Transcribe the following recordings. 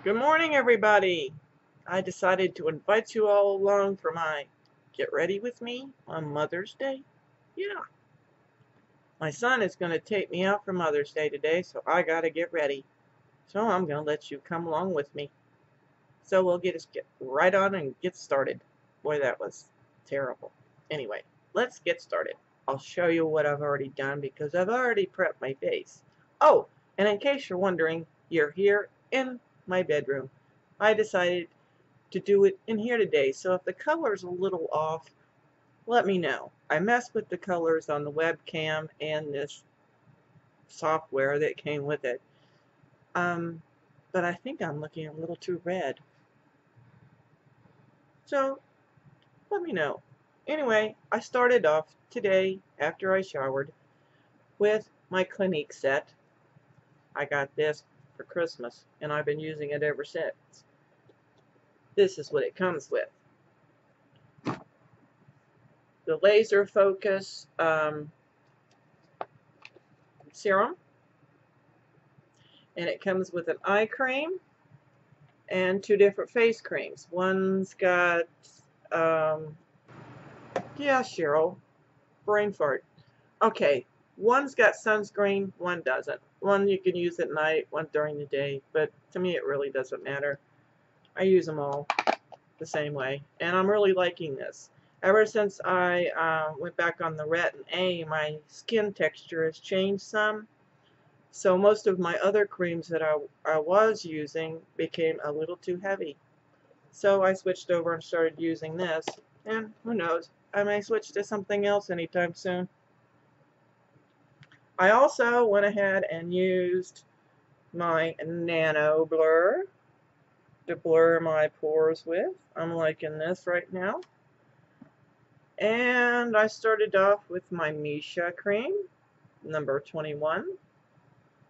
Good morning, everybody. I decided to invite you all along for my Get Ready With Me on Mother's Day. Yeah. My son is going to take me out for Mother's Day today, so I got to get ready. So I'm going to let you come along with me. So we'll get right on and get started. Boy, that was terrible. Anyway, let's get started. I'll show you what I've already done because I've already prepped my base. Oh, and in case you're wondering, you're here in my bedroom. I decided to do it in here today, so if the color's a little off, let me know. I messed with the colors on the webcam and this software that came with it. But I think I'm looking a little too red. So, let me know. Anyway, I started off today, after I showered, with my Clinique set. I got this for Christmas, and I've been using it ever since. This is what it comes with. The laser focus serum, and it comes with an eye cream and 2 different face creams. One's got, yeah, Cheryl, brain fart. Okay, one's got sunscreen, one doesn't. One you can use at night, one during the day, but to me it really doesn't matter. I use them all the same way, and I'm really liking this. Ever since I went back on the Retin A, my skin texture has changed some. So most of my other creams that I was using became a little too heavy. So I switched over and started using this. And who knows, I may switch to something else anytime soon. I also went ahead and used my Nano Blur to blur my pores with. I'm liking this right now. And I started off with my Misha cream, number 21.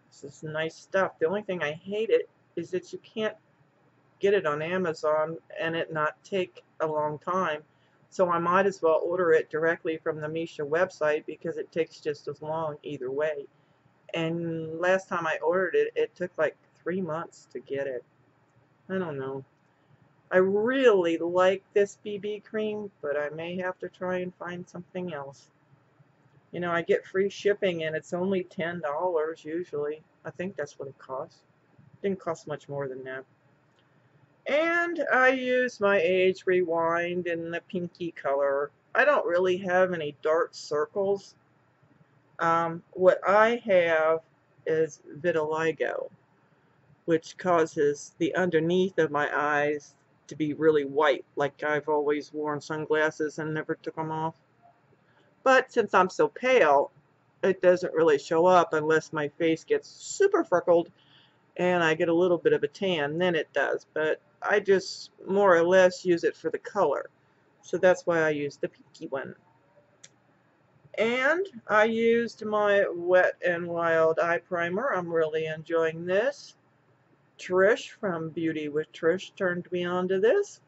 This is nice stuff. The only thing I hate it is that you can't get it on Amazon and it not take a long time. So I might as well order it directly from the Misha website because it takes just as long either way. And last time I ordered it, it took like 3 months to get it. I don't know. I really like this BB cream, but I may have to try and find something else. You know, I get free shipping and it's only $10 usually. I think that's what it costs. It didn't cost much more than that. And I use my Age Rewind in the pinky color. I don't really have any dark circles. What I have is vitiligo, which causes the underneath of my eyes to be really white, like I've always worn sunglasses and never took them off. But since I'm so pale, it doesn't really show up unless my face gets super freckled and I get a little bit of a tan, then it does. But I just more or less use it for the color. So that's why I use the pinky one. And I used my Wet n Wild eye primer. I'm really enjoying this. Trish from Beauty with Trish turned me on to this.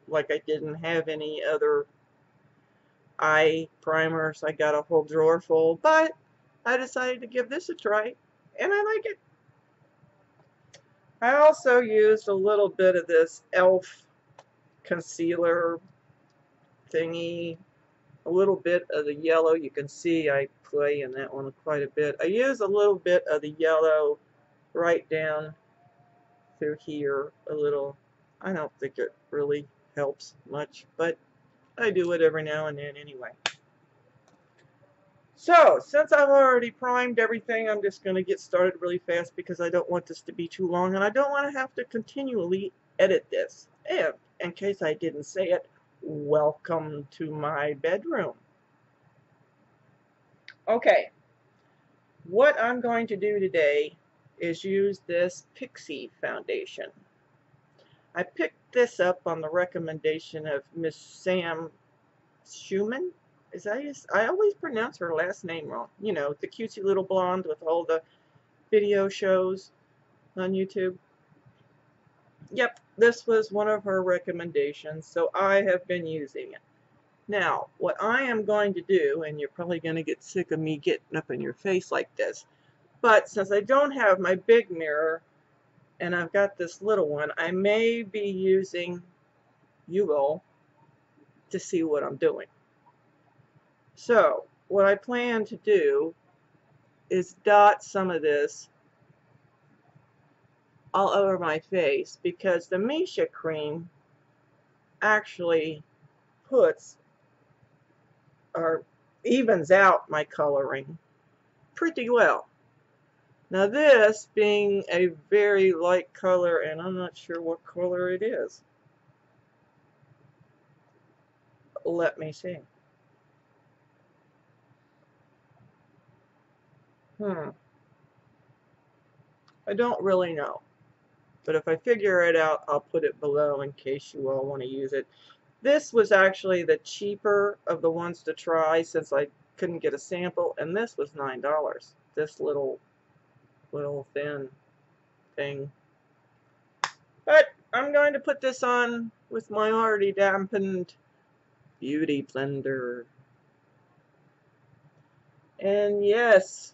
Like I didn't have any other eye primers. I got a whole drawer full, but I decided to give this a try, and I like it. I also used a little bit of this e.l.f. concealer thingy, a little bit of the yellow. You can see I play in that one quite a bit. I use a little bit of the yellow right down through here a little. I don't think it really helps much, but I do it every now and then anyway. So, since I've already primed everything, I'm just going to get started really fast because I don't want this to be too long and I don't want to have to continually edit this. And in case I didn't say it, welcome to my bedroom. Okay, what I'm going to do today is use this Pixi foundation. I picked this up on the recommendation of Miss Sam Schumann. I always pronounce her last name wrong. You know, the cutesy little blonde with all the video shows on YouTube. Yep, this was one of her recommendations, so I have been using it. Now, what I am going to do, and you're probably going to get sick of me getting up in your face like this, but since I don't have my big mirror and I've got this little one, I may be using U-Go to see what I'm doing. So, what I plan to do is dot some of this all over my face because the Misha cream actually puts or evens out my coloring pretty well. Now this being a very light color, and I'm not sure what color it is. Let me see. I don't really know. But if I figure it out, I'll put it below in case you all want to use it. This was actually the cheaper of the ones to try since I couldn't get a sample, and this was $9. This little thin thing. But I'm going to put this on with my already dampened beauty blender. And yes,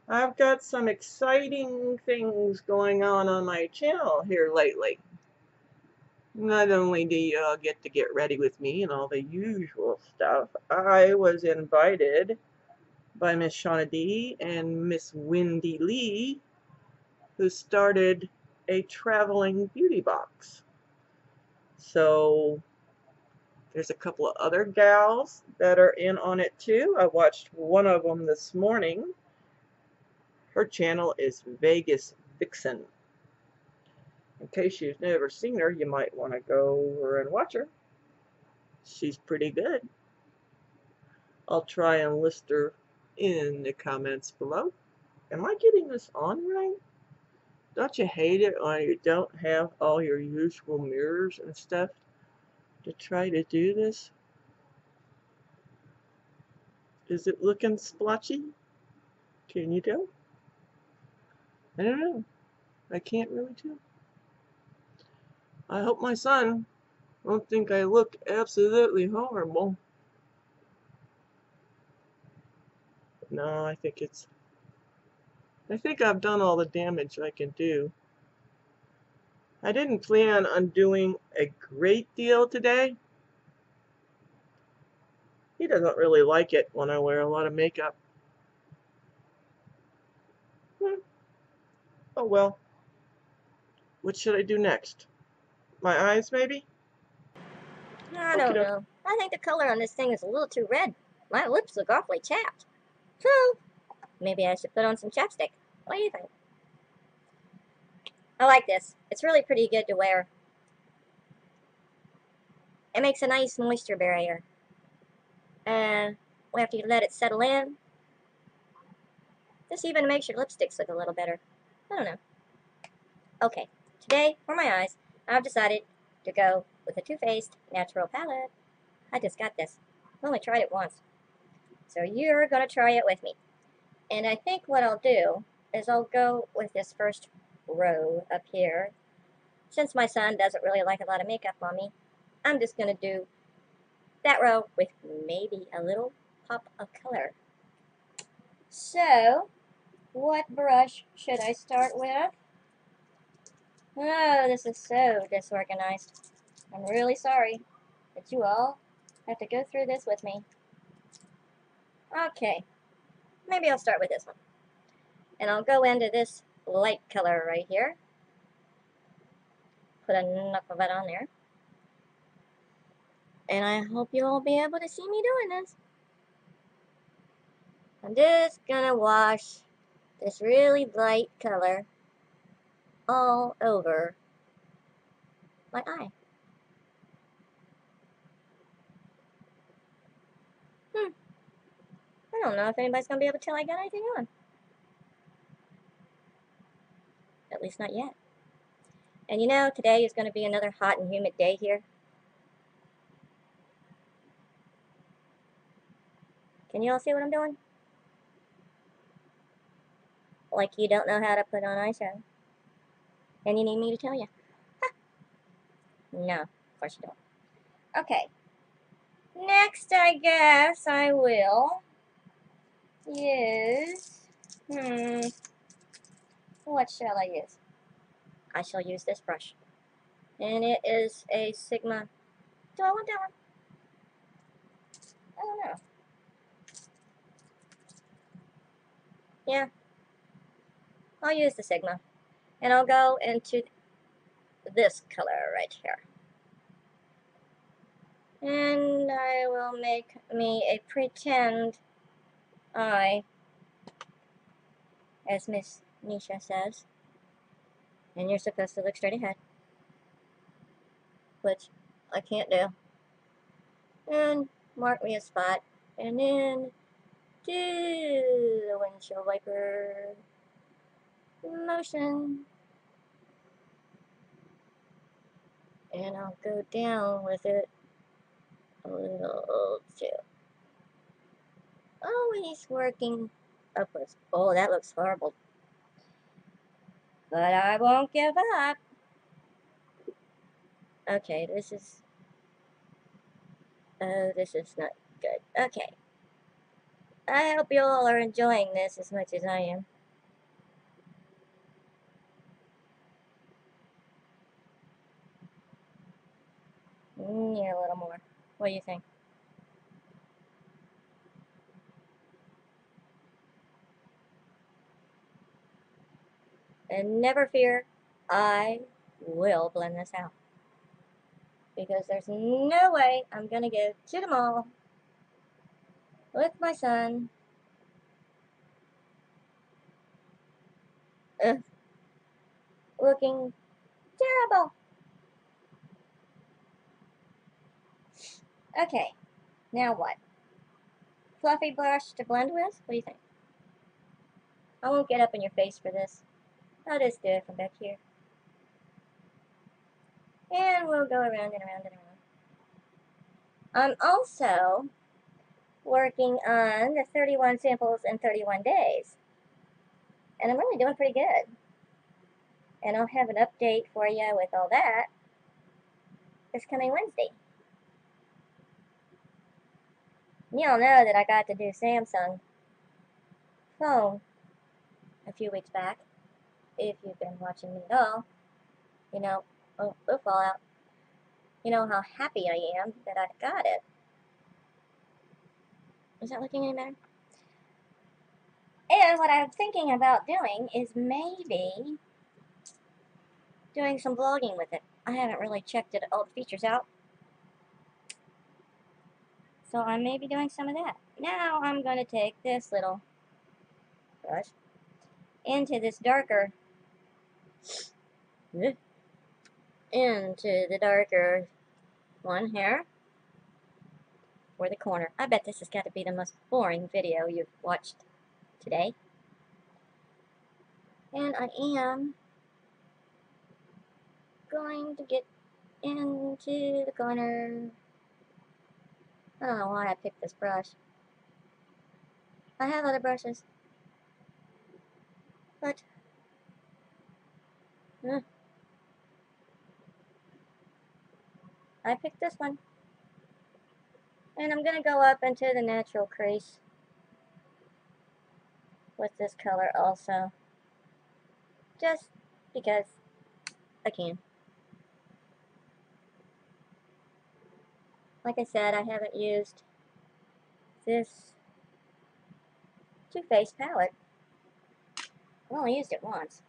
I've got some exciting things going on my channel here lately. Not only do you get to get ready with me and all the usual stuff, I was invited by Miss Shauna D and Miss Wendy Lee, who started a traveling beauty box. So there's a couple of other gals that are in on it too. I watched one of them this morning. Her channel is Vegas Vixen. In case you've never seen her, you might want to go over and watch her. She's pretty good. I'll try and list her in the comments below. Am I getting this on right? Don't you hate it when you don't have all your usual mirrors and stuff to try to do this? Is it looking splotchy? Can you tell? I don't know. I can't really tell. I hope my son won't think I look absolutely horrible. No, I think I've done all the damage I can do. I didn't plan on doing a great deal today. He doesn't really like it when I wear a lot of makeup. Oh well. What should I do next? My eyes, maybe? I don't know. I think the color on this thing is a little too red. My lips look awfully chapped. So, maybe I should put on some chapstick. What do you think? I like this. It's really pretty good to wear. It makes a nice moisture barrier. And after you let it settle in, this even makes your lipsticks look a little better. I don't know. Okay, today, for my eyes, I've decided to go with a Too Faced Natural Palette. I just got this. I only tried it once. So you're going to try it with me. And I think what I'll do is I'll go with this first row up here. Since my son doesn't really like a lot of makeup on me, I'm just going to do that row with maybe a little pop of color. So, what brush should I start with? Oh, this is so disorganized. I'm really sorry that you all have to go through this with me. Okay, maybe I'll start with this one. And I'll go into this light color right here. Put enough of it on there. And I hope you'll be able to see me doing this. I'm just gonna wash this really light color all over my eye. I don't know if anybody's gonna be able to tell I got anything on. At least not yet. And you know, today is gonna be another hot and humid day here. Can you all see what I'm doing? Like you don't know how to put on eyeshadow. And you need me to tell you. No, of course you don't. Okay. Next, I guess I will use, what shall I use? I shall use this brush. And it is a Sigma. Do I want that one? I don't know. Yeah, I'll use the Sigma. And I'll go into this color right here. And I will make me a pretend eye, as Miss Nisha says. And you're supposed to look straight ahead, which I can't do. And mark me a spot, and then do the windshield wiper motion. And I'll go down with it a little too. Always working upwards. Oh, that looks horrible. But I won't give up. Okay, this is not good. Okay. I hope you all are enjoying this as much as I am. Yeah, a little more. What do you think? And never fear, I will blend this out. Because there's no way I'm going to go to the mall with my son. Ugh, looking terrible. Okay, now what? Fluffy brush to blend with? What do you think? I won't get up in your face for this. I'll just do it from back here. And we'll go around and around and around. I'm also working on the 31 samples in 31 days. And I'm really doing pretty good. And I'll have an update for you with all that this coming Wednesday. You all know that I got the new Samsung phone a few weeks back. If you've been watching me at all, you know, we'll fall out. You know how happy I am that I got it. Is that looking any better? And what I'm thinking about doing is maybe doing some vlogging with it. I haven't really checked all the features out. So I may be doing some of that. Now I'm going to take this little brush into this darker, into the darker one here for the corner. I bet this has got to be the most boring video you've watched today. And I am going to get into the corner. I don't know why I picked this brush. I have other brushes, but I picked this one. And I'm going to go up into the natural crease with this color also, just because I can. Like I said, I haven't used this Too Faced palette. I've only used it once.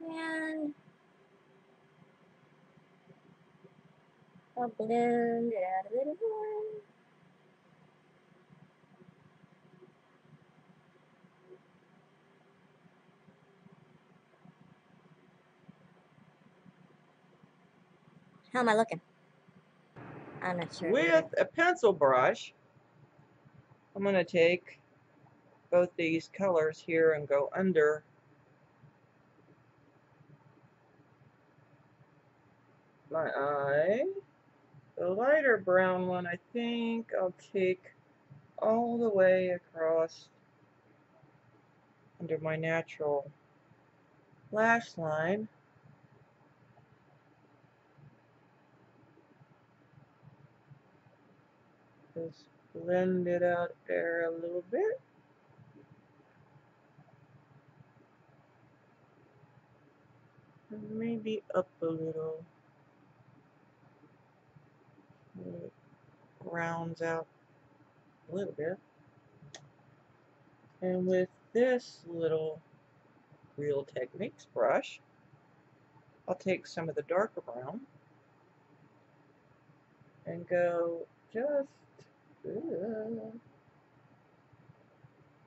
And I'll blend it out a little more. How am I looking? I'm not sure. With a pencil brush, I'm going to take both these colors here and go under my eye. The lighter brown one, I think I'll take all the way across under my natural lash line. Just blend it out there a little bit. And maybe up a little. It rounds out a little bit. And with this little Real Techniques brush, I'll take some of the darker brown and go just,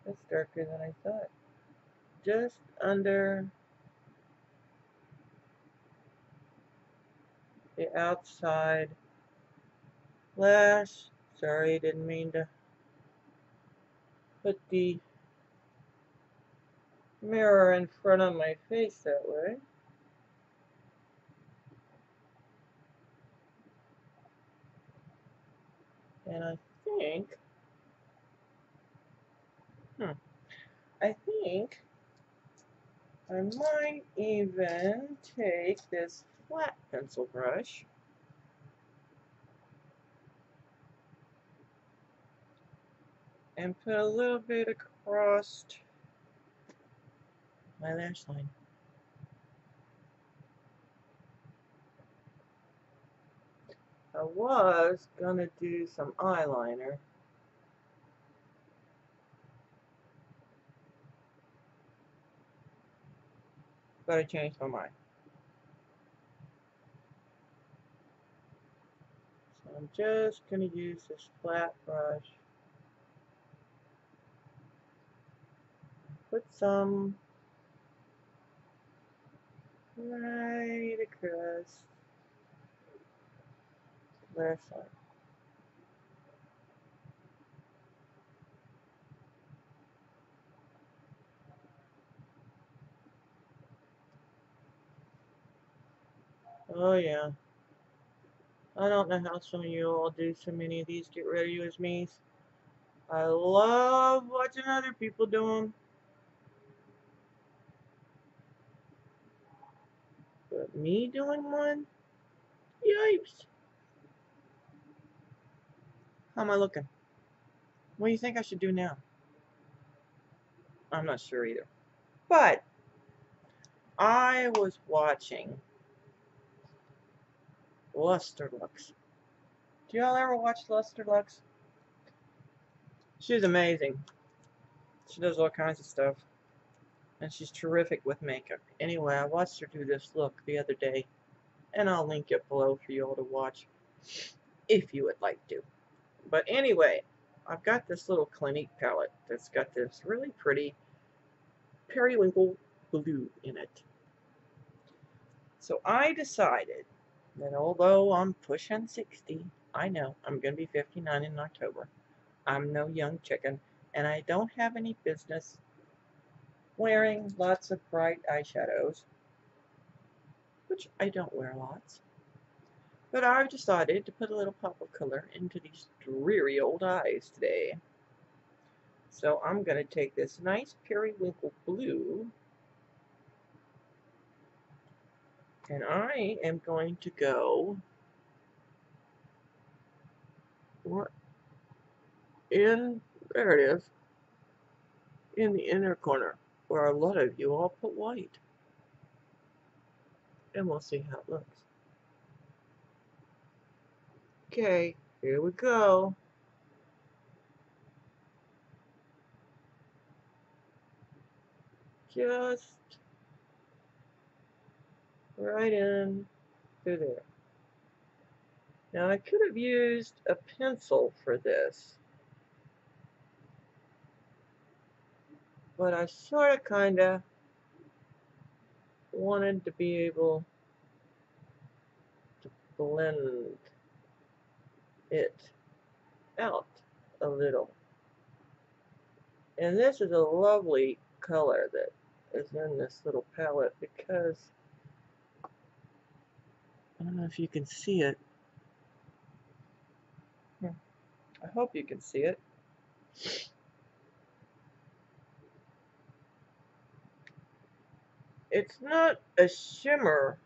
that's darker than I thought, just under the outside lash. Sorry, didn't mean to put the mirror in front of my face that way. And I think I might even take this flat pencil brush and put a little bit across my lash line. I was gonna do some eyeliner, but I changed my mind. So I'm just gonna use this flat brush. Put some right across the lash line. Oh yeah. I don't know how some of you all do so many of these Get Ready With Me's. I love watching other people do them. But me doing one? Yipes! How am I looking? What do you think I should do now? I'm not sure either. But I was watching LusterLux. Do y'all ever watch LusterLux? She's amazing. She does all kinds of stuff. And she's terrific with makeup. Anyway, I watched her do this look the other day. And I'll link it below for you all to watch if you would like to. But anyway, I've got this little Clinique palette that's got this really pretty periwinkle blue in it. So I decided that although I'm pushing 60, I know I'm going to be 59 in October. I'm no young chicken, and I don't have any business wearing lots of bright eyeshadows, which I don't wear lots. But I've decided to put a little pop of color into these dreary old eyes today. So I'm going to take this nice periwinkle blue, and I am going to go in, there it is, in the inner corner, where a lot of you all put white. And we'll see how it looks. Okay, here we go. Just right in through there. Now I could have used a pencil for this, but I sort of kind of wanted to be able to blend it out a little. And this is a lovely color that is in this little palette because, I don't know if you can see it. I hope you can see it. It's not a shimmer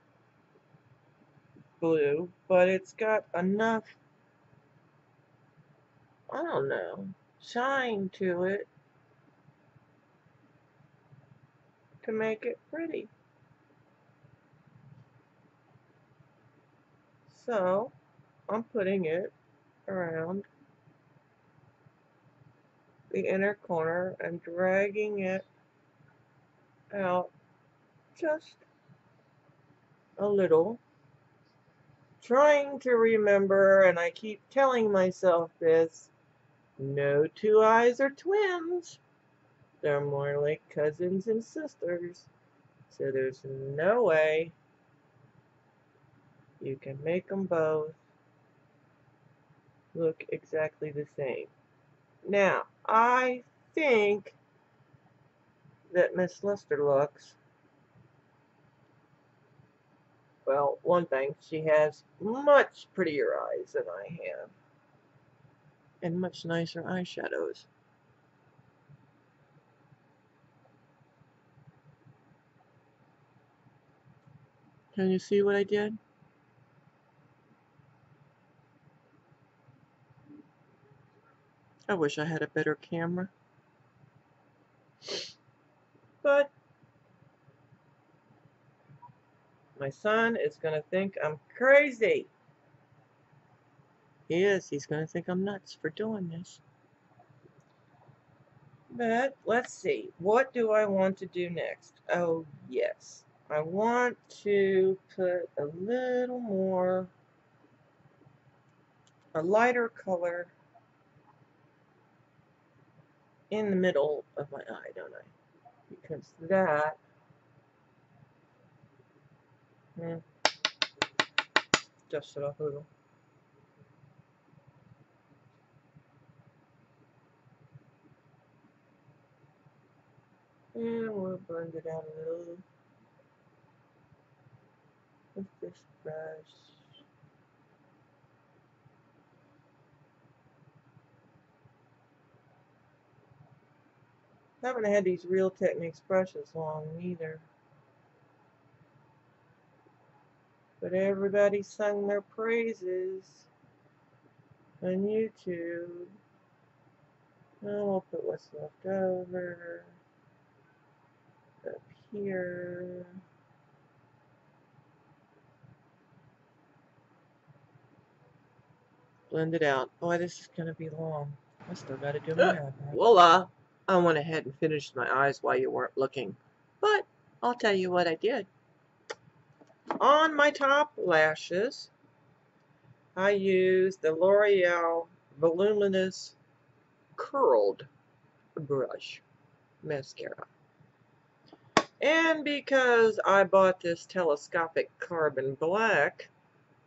blue, but it's got enough I don't know, shine to it to make it pretty. So I'm putting it around the inner corner and dragging it out just a little, trying to remember, and I keep telling myself this, no two eyes are twins. They're more like cousins and sisters. So there's no way you can make them both look exactly the same. Now, I think that Miss LusterLux, well, one thing, she has much prettier eyes than I have, and much nicer eyeshadows. Can you see what I did? I wish I had a better camera. But my son is going to think I'm crazy. He is. He's going to think I'm nuts for doing this. But let's see. What do I want to do next? Oh, yes. I want to put a little more, a lighter color in the middle of my eye, don't I? Because that, dust it off a little. And we'll blend it out a little with this brush. I haven't had these Real Techniques brushes long either. But everybody sung their praises on YouTube. Now we'll put what's left over up here. Blend it out. Boy, this is going to be long. I still got to do my eyebrows. Voila! I went ahead and finished my eyes while you weren't looking. But I'll tell you what I did. On my top lashes, I used the L'Oreal Voluminous Curled Brush Mascara. And because I bought this telescopic carbon black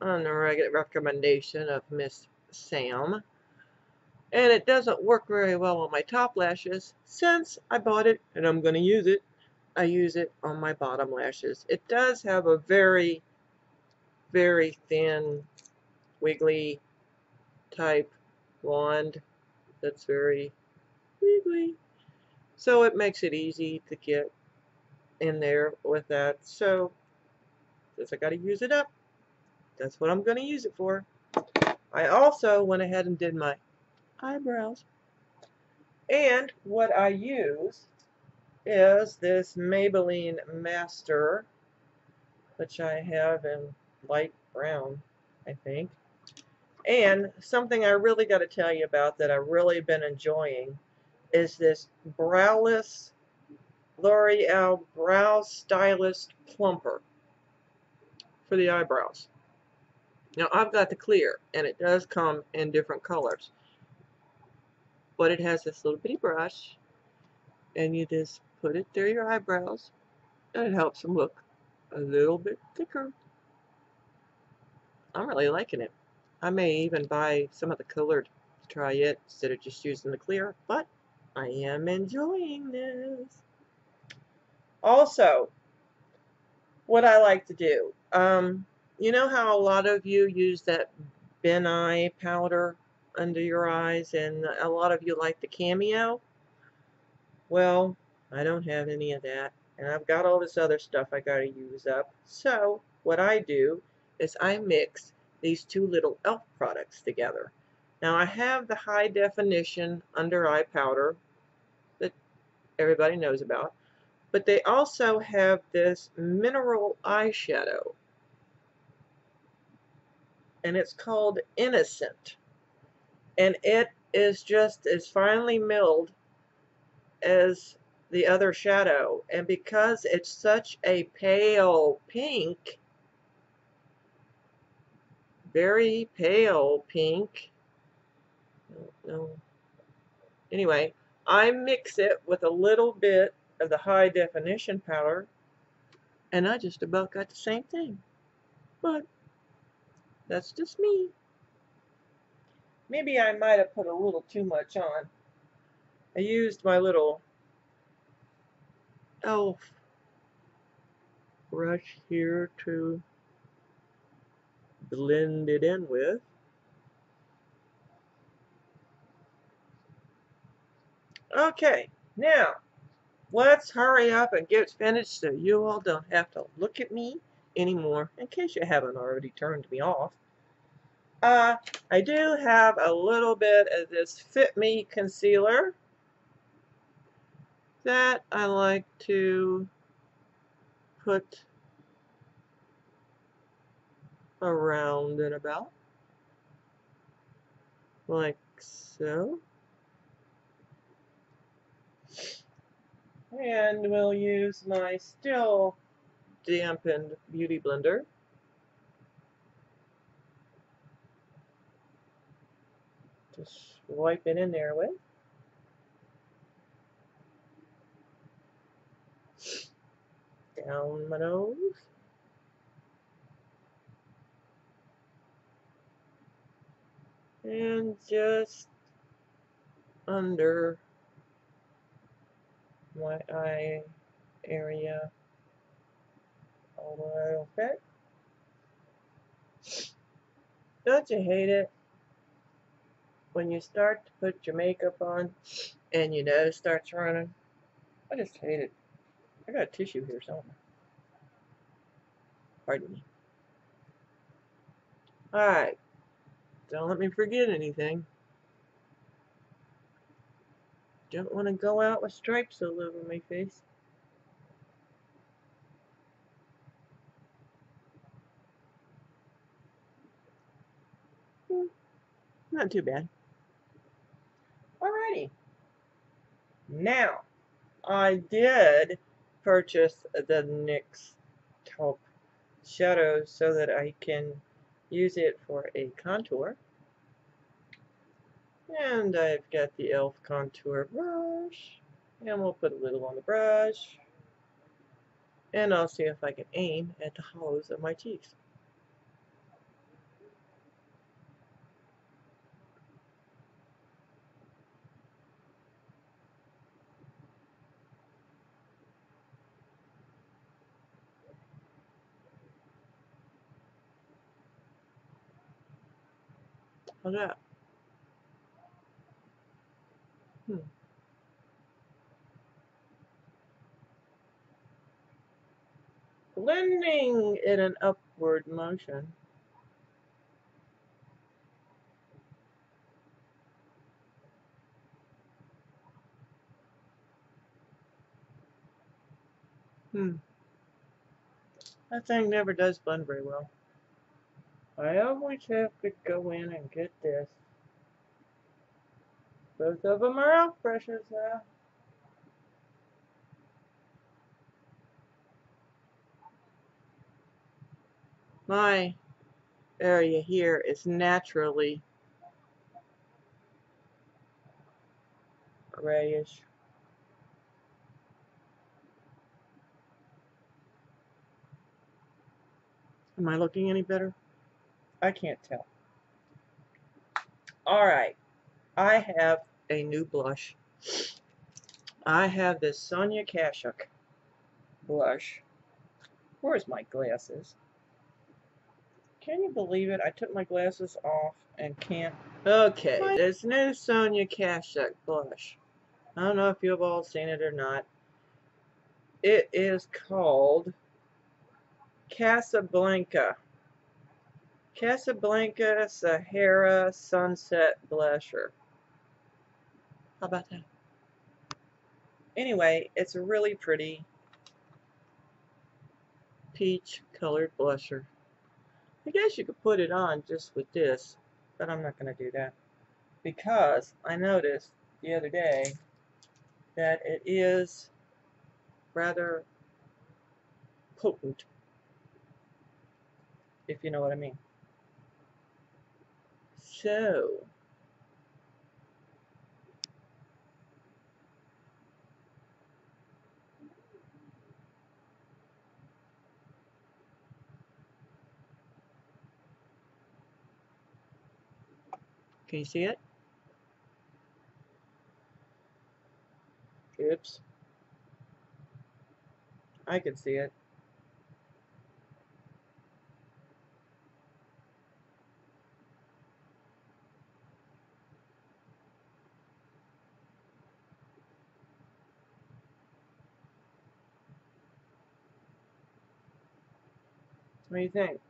on the recommendation of Miss Sam, and it doesn't work very well on my top lashes, since I bought it and I'm going to use it, I use it on my bottom lashes. It does have a very, very thin, wiggly type wand that's very wiggly. So it makes it easy to get in there with that. So since I got to use it up, that's what I'm going to use it for. I also went ahead and did my eyebrows. And what I use is this Maybelline Master, which I have in light brown, I think. And something I really got to tell you about that I've really been enjoying is this Browless L'Oreal Brow Stylist Plumper for the eyebrows. Now I've got the clear, and it does come in different colors. But it has this little bitty brush, and you just put it through your eyebrows, and it helps them look a little bit thicker. I'm really liking it. I may even buy some of the colored to try it instead of just using the clear, but I am enjoying this. Also, what I like to do, you know how a lot of you use that Ben Eye powder under your eyes, and a lot of you like the Cameo? Well, I don't have any of that, and I've got all this other stuff I got to use up. So what I do is I mix these two little e.l.f. products together. Now I have the high definition under eye powder that everybody knows about, but they also have this mineral eyeshadow, and it's called Innocent, and it is just as finely milled as the other shadow, and because it's such a pale pink, very pale pink, no. Anyway, I mix it with a little bit of the high definition powder, and I just about got the same thing. But that's just me. Maybe I might have put a little too much on. I used my little elf brush here to blend it in with. Okay, now let's hurry up and get finished so you all don't have to look at me anymore, in case you haven't already turned me off. I do have a little bit of this Fit Me concealer that I like to put around and about, like so. And we'll use my still dampened beauty blender to swipe it in there with. Down my nose. And just under my eye area a little bit. Don't you hate it when you start to put your makeup on and your nose starts running? I just hate it. I got a tissue here somewhere. Pardon me. Alright. Don't let me forget anything. Don't want to go out with stripes all over my face. Not too bad. Alrighty. Now, I did purchase the NYX-taupe shadow so that I can use it for a contour. And I've got the e.l.f. contour brush. And we'll put a little on the brush. And I'll see if I can aim at the hollows of my cheeks. How's that? Blending in an upward motion. That thing never does blend very well. I always have to go in and get this. Both of them are elf brushes now. My area here is naturally grayish. Am I looking any better? I can't tell. Alright, I have a new blush. I have this Sonia Kashuk blush. Where's my glasses? Can you believe it? I took my glasses off and can't. Okay, this new Sonia Kashuk blush. I don't know if you've all seen it or not. It is called Casablanca. Casablanca Sahara Sunset Blusher. How about that? Anyway, it's a really pretty peach colored blusher. I guess you could put it on just with this, but I'm not going to do that because I noticed the other day that it is rather potent, if you know what I mean. So, can you see it? Oops. I can see it. What do you think?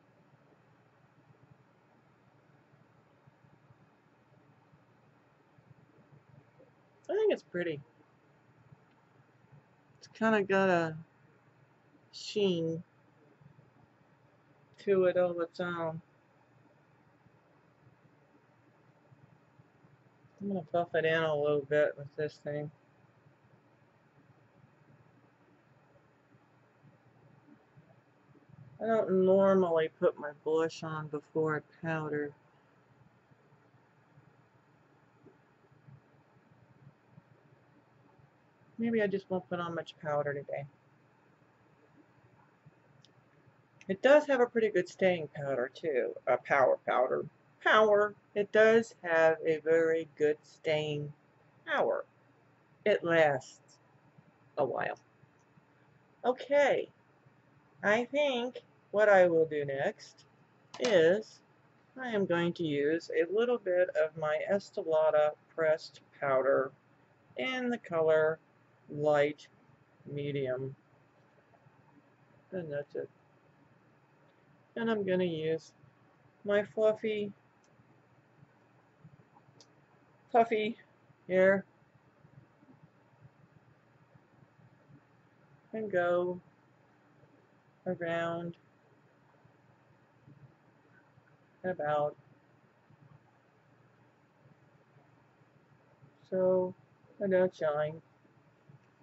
I think it's pretty. It's kind of got a sheen to it all its own. I'm going to buff it in a little bit with this thing. I don't normally put my blush on before I powder. Maybe I just won't put on much powder today. It does have a pretty good staying powder too. A power powder. Power. It does have a very good staying power. It lasts a while. Okay. I think what I will do next is I am going to use a little bit of my Estee Lauder pressed powder in the color light medium. And that's it. And I'm going to use my fluffy puffy here and go around and about so I don't shine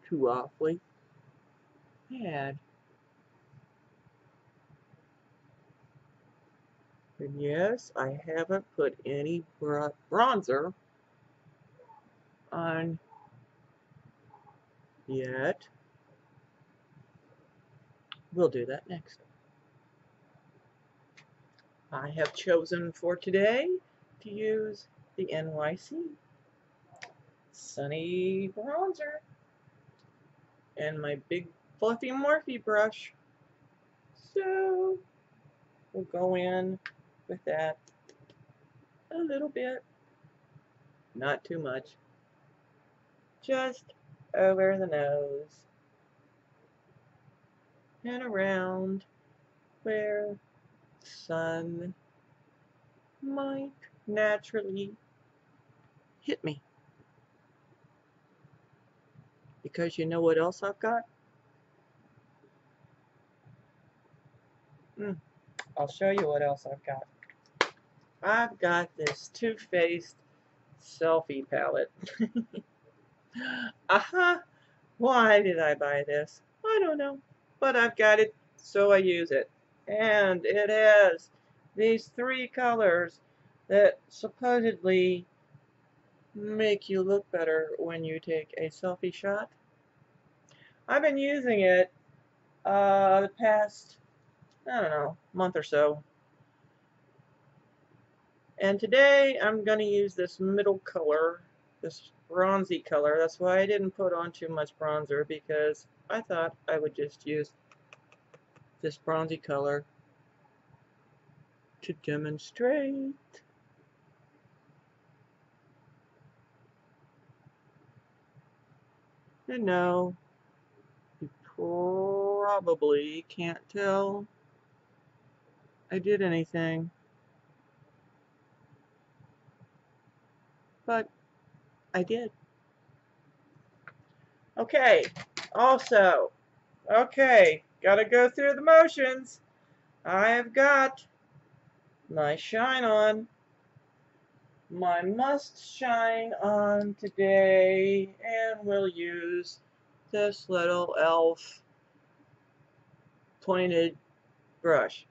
too awfully bad. And yes, I haven't put any bronzer on yet. We'll do that next. I have chosen for today to use the NYC Sunny Bronzer and my big fluffy Morphe brush. So we'll go in with that a little bit, not too much, just over the nose and around where the sun might naturally hit me. Because you know what else I've got? I'll show you what else I've got. I've got this Too Faced selfie palette. Aha! Why did I buy this? I don't know. But I've got it, so I use it. And it has these 3 colors that supposedly make you look better when you take a selfie shot. I've been using it the past, I don't know, month or so. And today I'm going to use this middle color, this bronzy color. That's why I didn't put on too much bronzer, because I thought I would just use this bronzy color to demonstrate. And no, you probably can't tell I did anything but I did. Okay, also, okay, gotta go through the motions. I've got my shine on, my must shine on today, and we'll use this little elf pointed brush.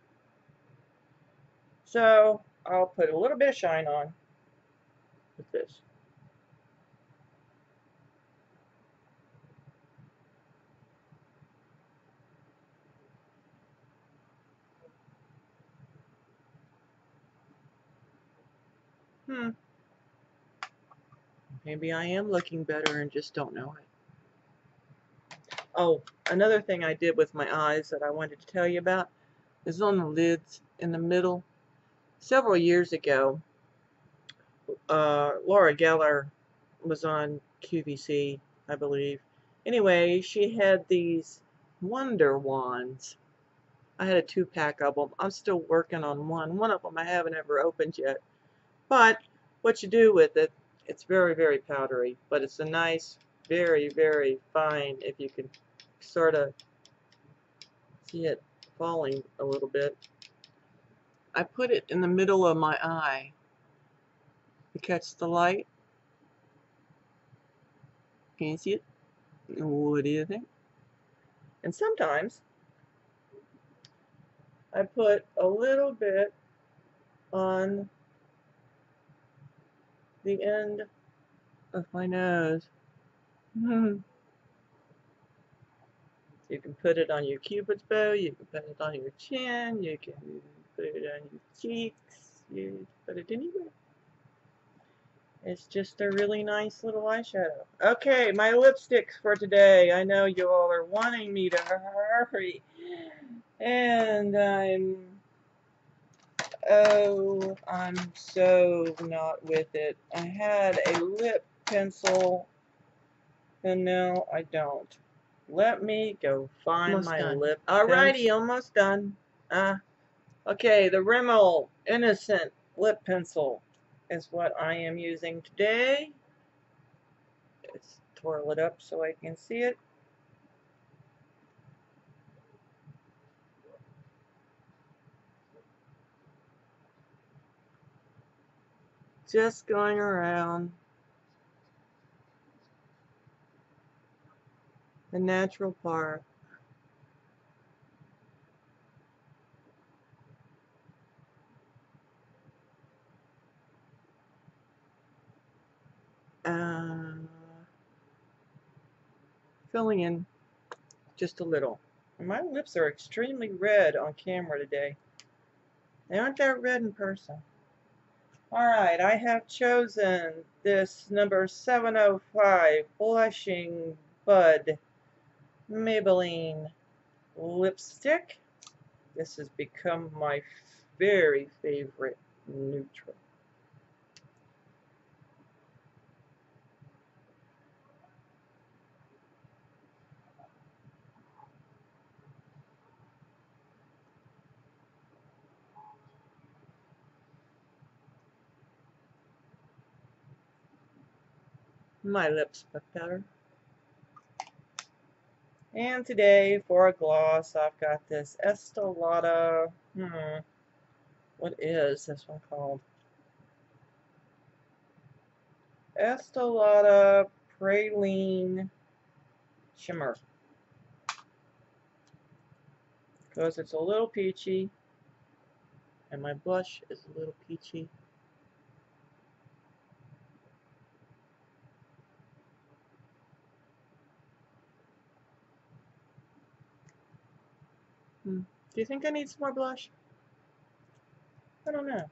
So I'll put a little bit of shine on with this. Maybe I am looking better and just don't know it. Oh, another thing I did with my eyes that I wanted to tell you about is on the lids in the middle. Several years ago, Laura Geller was on QVC, I believe. Anyway, she had these Wonder Wands. I had a 2-pack of them. I'm still working on one. One of them I haven't ever opened yet. But what you do with it, it's very, very powdery. But it's a nice, very, very fine, if you can sort of see it falling a little bit. I put it in the middle of my eye to catch the light. Can you see it? What do you think? And sometimes I put a little bit on the end of my nose. You can put it on your cupid's bow, you can put it on your chin, you can put it on your cheeks, you put it anywhere. It's just a really nice little eyeshadow. Okay, my lipsticks for today. I know you all are wanting me to hurry. And I'm so not with it. I had a lip pencil and now I don't. Let me go find almost my done. Lip pencil. Alrighty, almost done. Okay, the Rimmel Innocent lip pencil is what I am using today. Let's twirl it up so I can see it. Just going around the natural part. Filling in just a little. My lips are extremely red on camera today. They aren't that red in person. Alright, I have chosen this number 705 Blushing Bud Maybelline lipstick. This has become my very favorite neutral. My lips look better. And today, for a gloss, I've got this Estee Lauder, what is this one called? Estee Lauder Praline Shimmer. Because it's a little peachy, and my blush is a little peachy. Do you think I need some more blush? I don't know.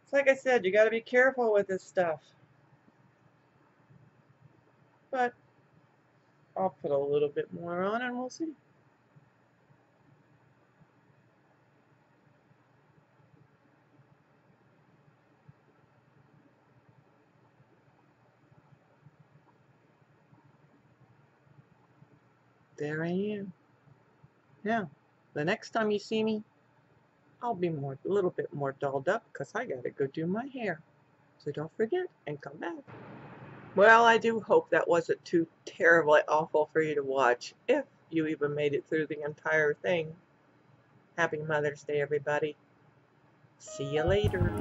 It's like I said, you gotta be careful with this stuff. But I'll put a little bit more on and we'll see. There I am. Now, the next time you see me, I'll be a little bit more dolled up because I gotta go do my hair. So don't forget and come back. Well, I do hope that wasn't too terribly awful for you to watch, if you even made it through the entire thing. Happy Mother's Day, everybody. See you later.